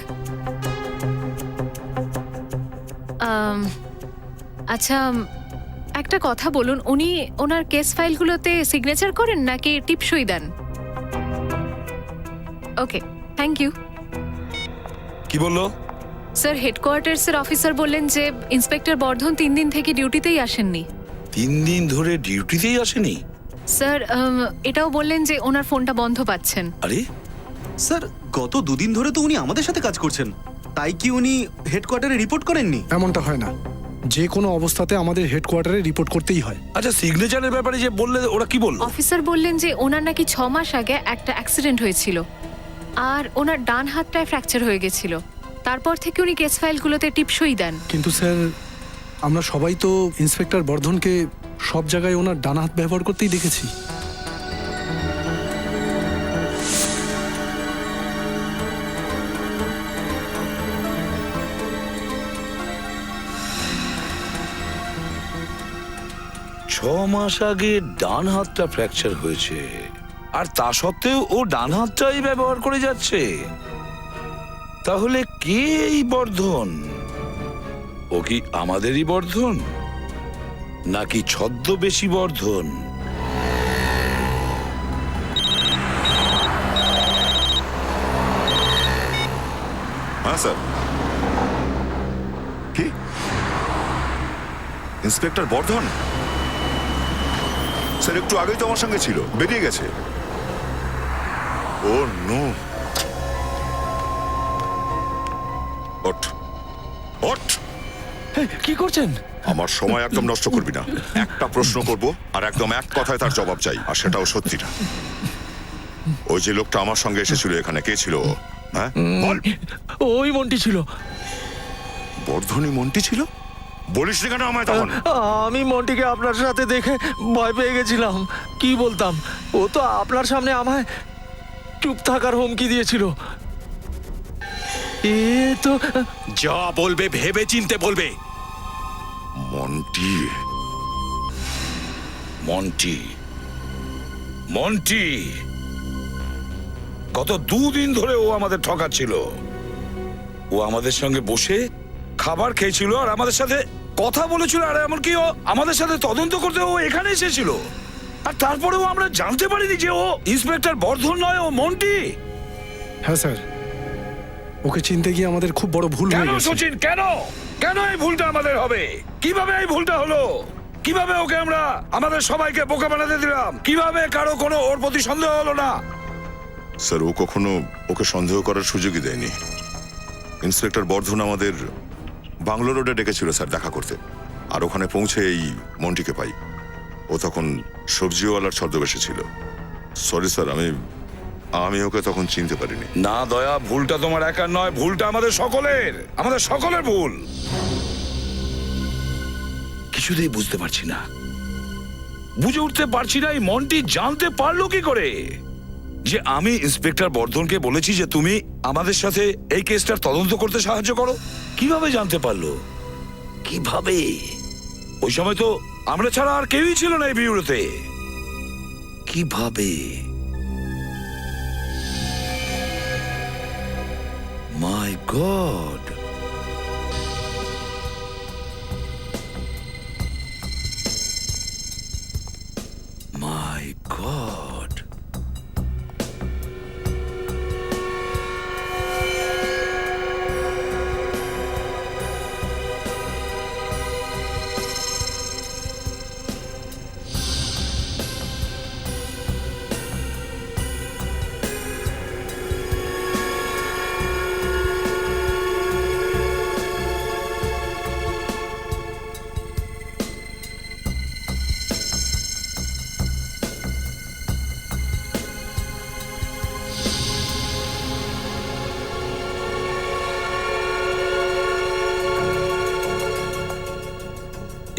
আচ্ছা, একটা কথা বলুন, উনি ওনার কেস ফাইলগুলোতে সিগনেচার করেন নাকি টিপসই দেন? ওকে, থ্যাংক ইউ। কি বললো? স্যার, হেডকোয়ার্টার্সের অফিসার বললেন যে ইন্সপেক্টর বর্ধন 3 দিন থেকে ডিউটিতেই আসেননি। 3 দিন ধরে ডিউটিতেই আসেনি? স্যার, এটাও বললেন যে ওনার ফোনটা বন্ধ পাচ্ছেন। আরে, স্যার গত 2 দিন ধরে তো উনি আমাদের সাথে কাজ করছেন, তাই কি উনি হেডকোয়ার্টারে রিপোর্ট করেননি? এমনটা হয় না, যে কোনো অবস্থাতে আমাদের হেডকোয়ার্টারে রিপোর্ট করতেই হয়। আচ্ছা, সিগনেচারের ব্যাপারে যে বললে ওরা কি বললো? অফিসার বললেন যে ওনার নাকি 6 মাস আগে একটা অ্যাক্সিডেন্ট হয়েছিল আর ওনার ডান হাতটায় ফ্র্যাকচার হয়ে গেছিল। তারপর থেকে উনি কেস ফাইলগুলোতে টিপসই দেন। কিন্তু স্যার, আমরা সবাই তো ইন্সপেক্টর বর্ধনকে সব জায়গায় ওনার ডান হাত ব্যবহার করতেই দেখেছি। ছ মাস আগে ডান হাতটা ফ্র্যাকচার হয়েছে, আর তা সত্ত্বেও ও ডান হাতটাই ব্যবহার করে যাচ্ছে। তাহলে কে এই বর্ধন? ও কি আমাদেরই বর্ধন, নাকি ছদ্মবেশী বর্ধন? হ্যাঁ স্যার। কি ইন্সপেক্টর বর্ধন? স্যার একটু আগেই তো আমার সঙ্গে ছিল, বেরিয়ে গেছে। ও নো। ওঠ ওঠ। কি করছেন? আমার সময় একদম নষ্ট করবি না। একটা প্রশ্ন করব আর একদম এক কথায় তার জবাব চাই, আর সেটাও সত্যিটা। ওই যে লোকটা আমার সঙ্গে এসেছিল এখানে, কে ছিল ও? হ্যাঁ বল। ওই মন্টি ছিল। বর্ধনই মন্টি ছিল? বলিস নি কেন আমায় তখন? আমি মন্টিকে আপনার সাথে দেখে ভয় পেয়ে গেছিলাম। কি বলতাম, ও তো আপনার সামনে আমায় চুপ থাকার হুমকি দিয়েছিল। এ তো যা বলবে ভেবে চিনতে বলবে। মন্টি। মন্টি, মন্টি, গত 2 দিন ধরে ও আমাদের ঠকাচ্ছিল। ও আমাদের সঙ্গে বসে খাবার খেয়েছিল আর আমাদের সাথে কথা বলেছিল, আর এমনকি ও আমাদের সাথে তদন্ত করতে ও এখানে এসেছিল। আর তারপরেও আমরা জানতে পারিনি যে ও ইন্সপেক্টর বর্ধন নয়, ও মন্টি। হ্যাঁ স্যার, ওকে চিনতে গিয়ে আমাদের খুব বড় ভুল কেন হয়ে গেছে। সচিন, কেন কেন এই ভুলটা আমাদের হবে? কিভাবে এই ভুলটা হলো? কিভাবে ওকে আমরা আমাদের সবাইকে বোকা বানাতে দিলাম? কিভাবে কারো কোনো ওর প্রতি সন্দেহ হলো না? স্যার, ও কখনো ওকে সন্দেহ করার সুযোগই দেয়নি। ইন্সপেক্টর বর্ধন আমাদের বাংলো রোডে ডেকেছিল স্যার দেখা করতে, আর ওখানে পৌঁছে এই মন্টিকে পাই। ও তখন সবজিওয়ালার ছদ্মবেশে ছিল। সরি স্যার, আমি ওকে তখন চিনতে পারিনি। না দয়া, ভুলটা তোমার একার নয়, ভুলটা আমাদের সকলের ভুল। কিছুতেই বুঝতে পারছি না, বুঝে উঠতে পারছি না এই মন্টি জানতে পারলো কি করে যে আমি ইন্সপেক্টর বর্ধনকে বলেছি যে তুমি আমাদের সাথে এই কেসটার তদন্ত করতে সাহায্য করো। কিভাবে জানতে পারলো? কিভাবে? ওই সময় তো আমরা ছাড়া আর কেউই ছিল না এই বিউরোতে। কিভাবে? মাই গড! মাই গড!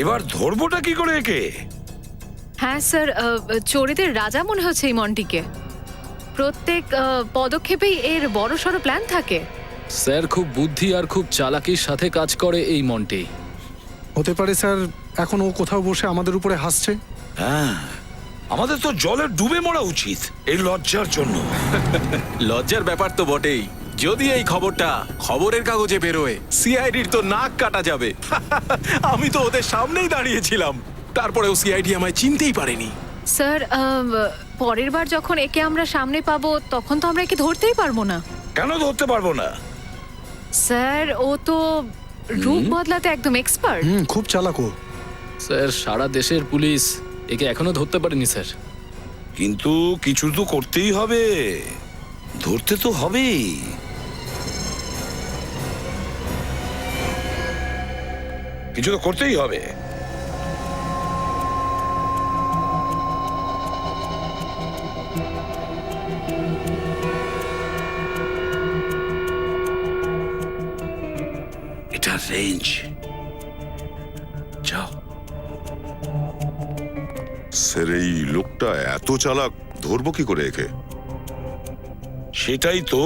এবার ধরবোটা কি করে একে? হ্যাঁ স্যার, চোরেদের রাজা মনে হচ্ছে এই মন্টিকে। প্রত্যেক পদক্ষেপেই এর বড়সড় প্ল্যান থাকে। স্যার খুব বুদ্ধি আর খুব চালাকির সাথে কাজ করে এই মন্টি। হতে পারে স্যার, এখন ও কোথাও বসে আমাদের উপরে হাসছে। হ্যাঁ, আমাদের তো জলে ডুবে মরা উচিত এই লজ্জার জন্য। লজ্জার ব্যাপার তো বটেই। যদি এই খবরটা খবরের কাগজে বেরোয়, সিআইডির তো নাক কাটা যাবে। আমি তো ওদের সামনেই দাঁড়িয়েছিলাম, তারপরেও সিআইডি আমায় চিনতেই পারেনি। স্যার পরের বার যখন একে আমরা সামনে পাবো তখন তো আমরা একে ধরতেই পারবো না। কেন ধরতে পারবো না? স্যার ও তো রূপ বদলাতে একদম এক্সপার্ট। খুব চালাকো। স্যার সারা দেশের পুলিশ একে এখনো ধরতে পারেনি স্যার। কিন্তু কিছু তো করতেই হবে, ধরতে তো হবেই। কিছু তো করতেই হবে। এটা রেঞ্জ। যাও। স্যার, এই লোকটা এত চালাক, ধরবো কি করে একে? সেটাই তো,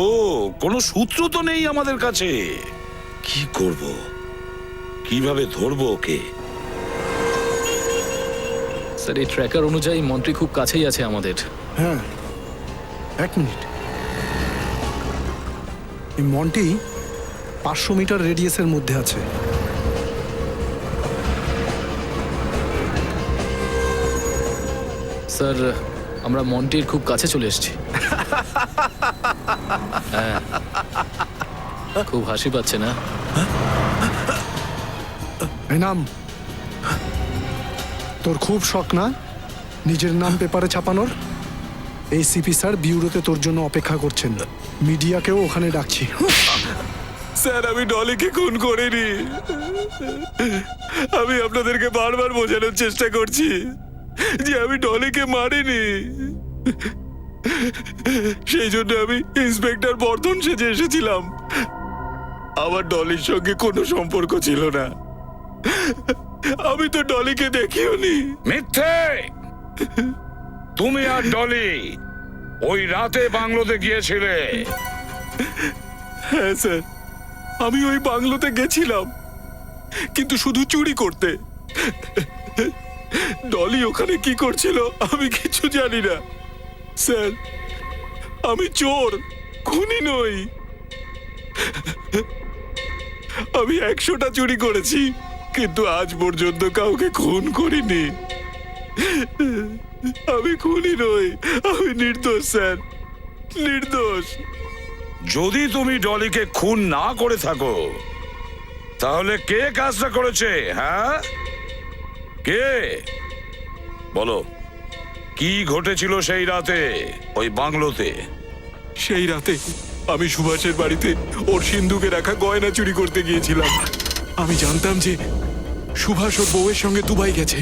কোনো সূত্র তো নেই আমাদের কাছে। কি করব, কিভাবে ধরবো ওকে? স্যার এই ট্র্যাকার অনুযায়ী মন্ত্রী খুব কাছেই আছে আমাদের। হ্যাঁ, এক মিনিট। এই মন্টি 500 মিটার রেডিয়াসের মধ্যে আছে। স্যার আমরা মন্টির খুব কাছে চলে এসেছি। হ্যাঁ, খুব হাসি পাচ্ছে না? এই নাম, তোর খুব শখ না নিজের নাম পেপারে ছাপানোর? এই সিপি স্যার বিউরোতে তোর জন্য অপেক্ষা করছেন, মিডিয়াকেও ওখানে ডাকছি। স্যার আমি ডলিকে খুন করিনি। আমি আপনাদেরকে বারবার বোঝানোর চেষ্টা করছি যে আমি ডলিকে মারিনি। সেই জন্য আমি ইন্সপেক্টর বর্ধন সেজে এসেছিলাম। আমার ডলির সঙ্গে কোনো সম্পর্ক ছিল না। আমি তো ডলিকে দেখিও নি। মিথ্যে! তুমি আর ডলি ওই রাতে বাংলোতে গিয়েছিলে। হ্যাঁ স্যার, আমি ওই বাংলোতে গেছিলাম, কিন্তু শুধু চুরি করতে। ডলি ওখানে কি করছিল আমি কিছু জানি না। স্যার আমি চোর, খুনি নই। আমি 100টা চুরি করেছি, কিন্তু আজ পর্যন্ত কাউকে খুন করিনি। আমি খুনি নই, আমি নির্দোষ স্যার, নির্দোষ। যদি তুমি ডলিকে খুন না করে থাকো তাহলে কে কাজটা করেছে? হ্যাঁ, কে? বলো, কি ঘটেছিল সেই রাতে ওই বাংলোতে? সেই রাতে আমি সুভাষের বাড়িতে ওর সিন্ধুকে রাখা গয়না চুরি করতে গিয়েছিলাম। আমি জানতাম যে সুভাষ ওর বউয়ের সঙ্গে দুবাই গেছে।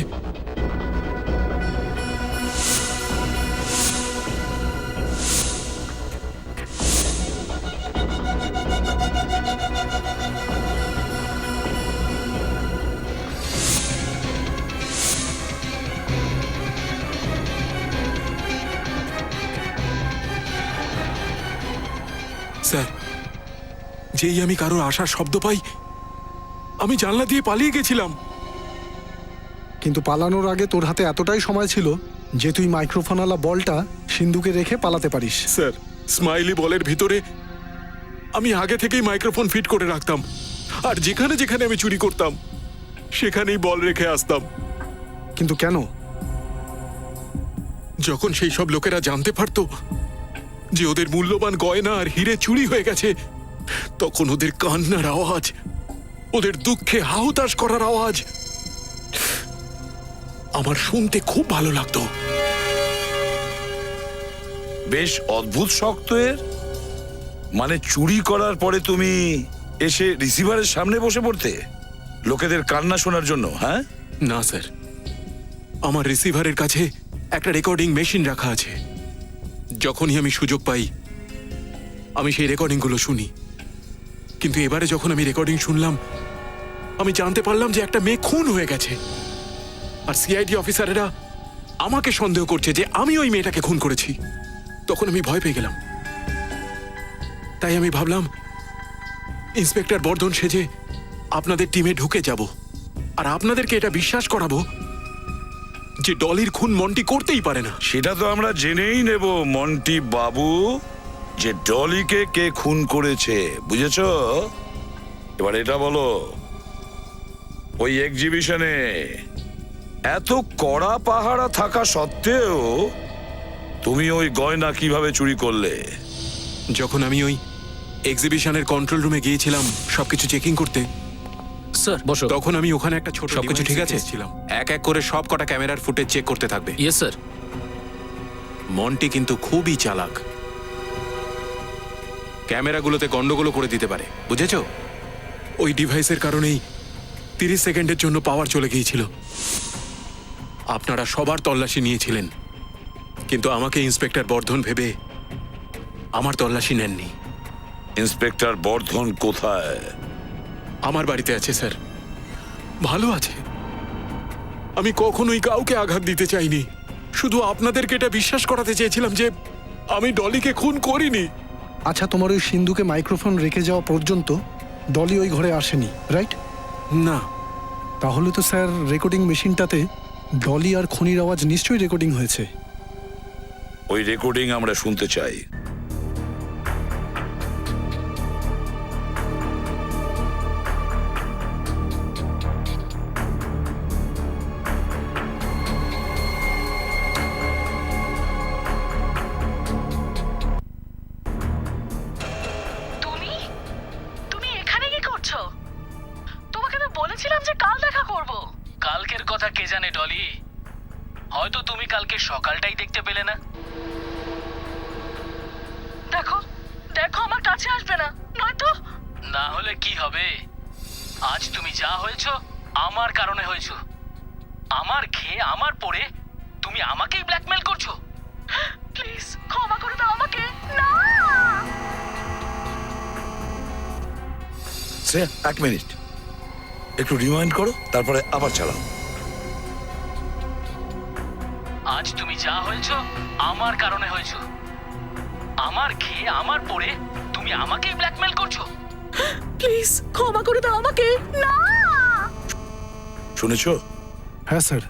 স্যার যেই আমি কারোর আসার শব্দ পাই, আমি জানলা দিয়ে পালিয়ে গেছিলাম। কিন্তু পালানোর আগে তোর হাতে এতটাই সময় ছিল যে তুই মাইক্রোফোনওয়ালা বলটা সিন্ধুকে রেখে পালাতে পারিস। স্যার স্মাইলি বলের ভিতরে আমি আগে থেকেই মাইক্রোফোন ফিট করে রাখতাম, আর যেখানে যেখানে আমি চুরি করতাম সেখানেই বল রেখে আসতাম। কিন্তু কেন? যখন সেই সব লোকেরা জানতে পারতো যে ওদের মূল্যবান গয়না আর হিরে চুরি হয়ে গেছে, তখন ওদের কান্নার আওয়াজ, ওদের দুঃখে হাহুতাশ করার আওয়াজ আমার শুনতে খুব ভালো লাগতো। বেশ অদ্ভুত শখ তো এর। মানে চুরি করার পরে তুমি এসে রিসিভারের সামনে বসে পড়তে লোকেদের কান্না শোনার জন্য? হ্যাঁ না স্যার, আমার রিসিভারের কাছে একটা রেকর্ডিং মেশিন রাখা আছে। যখনই আমি সুযোগ পাই আমি সেই রেকর্ডিংগুলো শুনি। কিন্তু এবারে যখন আমি রেকর্ডিং শুনলাম, আমি জানতে পারলাম যে একটা মেয়ে খুন হয়ে গেছে, আর সিআইডি অফিসারেরা আমাকে সন্দেহ করছে যে আমি ওই মেয়েটাকে খুন করেছি। তখন আমি ভয় পেয়ে গেলাম। তাই আমি ভাবলাম ইন্সপেক্টর বর্ধন সেজে আপনাদের টিমে ঢুকে যাব, আর আপনাদেরকে এটা বিশ্বাস করাবো যে ডলির খুন মন্টি করতেই পারে না। সেটা তো আমরা জেনেই নেব মন্টি বাবু, যে ডলিকে কে খুন করেছে, বুঝেছো? এবার এটা বলো, ওই এক্সিবিশনে এত কড়া পাহারা থাকা সত্ত্বেও তুমি ওই গয়না কিভাবে চুরি করলে? যখন আমি ওই এক্সিবিশনের কন্ট্রোল রুমে গিয়েছিলাম সবকিছু চেকিং করতে, স্যার বসো। তখন আমি ওখানে একটা ছোট সবকিছু ঠিক আছে? ছিলাম এক এক করে সব কটা ক্যামেরার ফুটেজ চেক করতে থাকবে। Yes sir. মন্টি কিন্তু খুবই চালাক, ক্যামেরাগুলোতে গন্ডগোল করে দিতে পারে, বুঝেছো? ওই ডিভাইসের কারণেই 30 সেকেন্ডের জন্য পাওয়ার চলে গিয়েছিল। আপনারা সবার তল্লাশি নিয়েছিলেন, কিন্তু আমাকে ইন্সপেক্টর বর্ধন ভেবে আমার তল্লাশি নেননি। ইন্সপেক্টর বর্ধন কোথায়? আমার বাড়িতে আছে স্যার, ভালো আছে। আমি কখনোই কাউকে আঘাত দিতে চাইনি, শুধু আপনাদেরকে এটা বিশ্বাস করাতে চেয়েছিলাম যে আমি ডলিকে খুন করিনি। আচ্ছা, তোমার ওই সিন্ধুকে মাইক্রোফোন রেখে যাওয়া পর্যন্ত ডলি ওই ঘরে আসেনি, রাইট? না। তাহলে তো স্যার রেকর্ডিং মেশিনটাতে ডলি আর খুনির আওয়াজ নিশ্চয়ই রেকর্ডিং হয়েছে। ওই রেকর্ডিং আমরা শুনতে চাই। তুমি এখানে কি করছো? তোমাকে তো বলেছিলাম যে কাল দেখা করব। কালকের কথা কে জানে ডলি, হয়তো তুমি কালকে সকালটাই দেখতে পেলে না। দেখো দেখো, আমার কাছে আসবে না, নয়তো। না হলে কি হবে? আজ তুমি যা হয়েছো আমার কারণে হয়েছো। আমার খেয়ে আমার পরে তুমি আমাকেই ব্ল্যাকমেল করছো। প্লিজ ক্ষমা করে দাও আমাকে। না, এক মিনিট, একটু রিমাইন্ড করো, তারপরে আবার চালাও। আজ তুমি যা হয়েছো আমার কারণে হয়েছো। আমার খেয়ে আমার পরে তুমি আমাকেই ব্ল্যাকমেল করছো। প্লিজ ক্ষমা করে দাও আমাকে। না, শুনেছো? হ্যাঁ স্যার,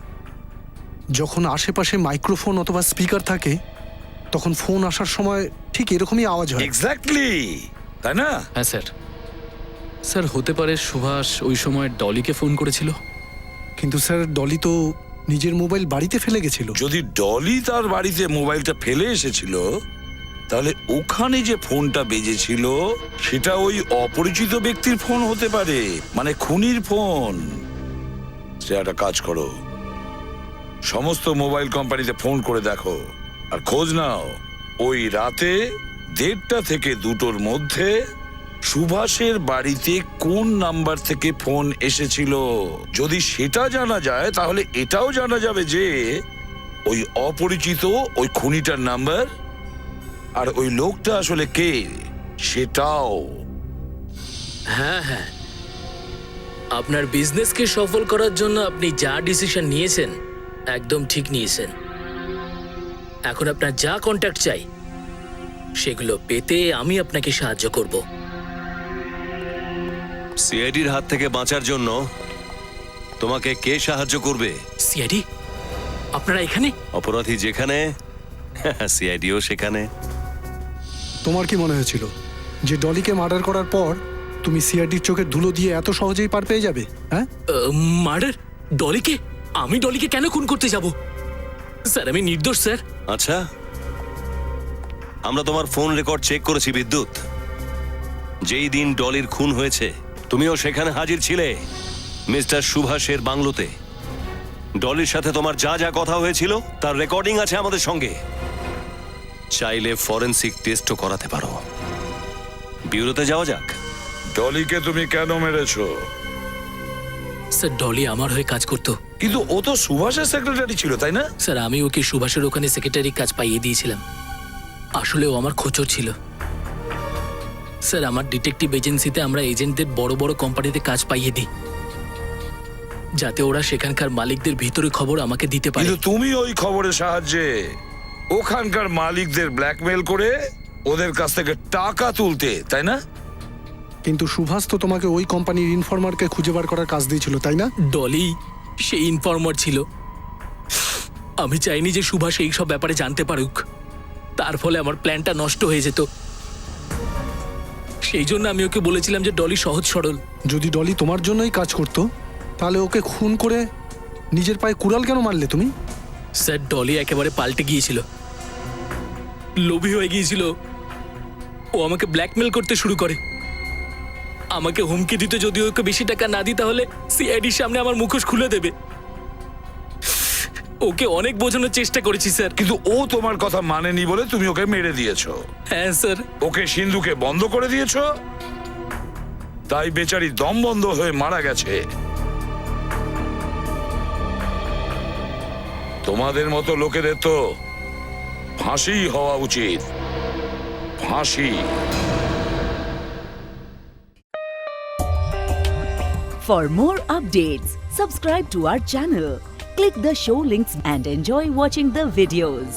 যখন আশেপাশে মাইক্রোফোন অথবা স্পিকার থাকে তখন ফোন আসার সময় ঠিক এরকমই আওয়াজ হয়। এক্স্যাক্টলি, তাই না? হ্যাঁ স্যার। স্যার হতে পারে সুভাষ ওই সময় ডলিকে ফোন করেছিল। কিন্তু স্যার ডলি তো নিজের মোবাইল বাড়িতে ফেলে গেছিল। যদি ডলি তার বাড়িতে মোবাইলটা ফেলে এসেছিল, তাহলে ওখানে যে ফোনটা বেজেছিল সেটা ওই অপরিচিত ব্যক্তির ফোন হতে পারে, মানে খুনির ফোন। সে একটা কাজ করো, সমস্ত মোবাইল কোম্পানিতে ফোন করে দেখো আর খোঁজ নাও ওই রাতে 1:30 থেকে 2টোর মধ্যে সুভাষের বাড়িতে কোন নাম্বার থেকে ফোন এসেছিল। যদি সেটা জানা যায় তাহলে এটাও জানা যাবে যে ওই অপরিচিত ওই খুনিটার নাম্বার আর ওই লোকটা আসলে কে সেটাও। হ্যাঁ হ্যাঁ, আপনার বিজনেসকে সফল করার জন্য আপনি যা ডিসিশন নিয়েছেন একদম ঠিক নিয়েছেন। এখন আপনার যা কন্ট্যাক্ট চাই সেগুলো পেতে আমি আপনাকে সাহায্য করব। সিআইডির হাত থেকে বাঁচার জন্য তোমাকে কে সাহায্য করবে? সিআইডি? আপনারা এখানে? অপরাধী যেখানে সিআইডিও সেখানে। তোমার কি মনে হয়েছিল যে ডলিকে মার্ডার করার পর তুমি সিআইডির চোখের ধুলো দিয়ে এত সহজেই পার পেয়ে যাবে? হ্যাঁ, মার্ডার? ডলিকে? আমি ডলিকে কেন খুন করতে যাব? স্যার আমি নির্দোষ স্যার। আচ্ছা, আমরা তোমার ফোন রেকর্ড চেক করেছি বিদ্যুৎ। যেই দিন ডলির খুন হয়েছে তুমিও সেখানে হাজির ছিলে, মিস্টার সুভাষের বাংলোতে। ডলির সাথে তোমার যা যা কথা হয়েছিল তার রেকর্ডিং আছে আমাদের সঙ্গে। চাইলে ফরেনসিক টেস্টও করাতে পারো। ব্যুরোতে যাওয়া যাক। ডলিকে তুমি কেন মেরেছো? স্যার ডলি আমার হয়ে কাজ করতো। কিন্তু ও তো সুভাষের সেক্রেটারি ছিল, তাই না? স্যার আমি ওকে সুভাষের ওখানে সেক্রেটারি কাজ পাইয়ে দিয়েছিলাম। আসলে ও আমার খোঁচর ছিল। স্যার আমার ডিটেকটিভ এজেন্সিতে আমরা এজেন্টদের বড় বড় কোম্পানিতে কাজ পাইয়ে দিই, যাতে ওরা সেখানকার মালিকদের ভিতরে খবর আমাকে দিতে পারে। কিন্তু তুমি ওই খবরের সাহায্যে ওখানকার মালিকদের ব্ল্যাকমেল করে ওদের কাছ থেকে টাকা তুলতে, তাই না? কিন্তু সুভাষ তো তোমাকে ওই কোম্পানির ইনফরমারকে খুঁজে বার করার কাজ দিয়েছিল, তাই না? ডলি সেই ইনফর্মার ছিল। আমি চাইনি যে সুভাষ এই সব ব্যাপারে জানতে পারুক, তার ফলে আমার প্ল্যানটা নষ্ট হয়ে যেত। সেই জন্য আমি ওকে বলেছিলাম যে ডলি সহজ সরল। যদি ডলি তোমার জন্যই কাজ করতো তাহলে ওকে খুন করে নিজের পায়ে কুড়াল কেন মারলে তুমি? স্যার, ডলি একেবারে পাল্টে গিয়েছিল, লোভী হয়ে গিয়েছিল। ও আমাকে ব্ল্যাকমেল করতে শুরু করে, আমাকে হুমকি দিতে যদি ওকে বেশি টাকা না দিই তাহলে সিআইডির সামনে আমার মুখোশ খুলে দেবে। ওকে অনেক বোঝানোর চেষ্টা করেছি স্যার। কিন্তু ও তোমার কথা মানেনি বলে তুমি ওকে মেরে দিয়েছো। হ্যাঁ স্যার। ওকে সিন্ধুকে বন্ধ করে দিয়েছো, তাই বেচারি দম বন্ধ হয়ে মারা গেছে। তোমাদের মতো লোকেদের তো ফাঁসি হওয়া উচিত, ফাঁসি। For more updates, subscribe to our channel, click the show links and enjoy watching the videos.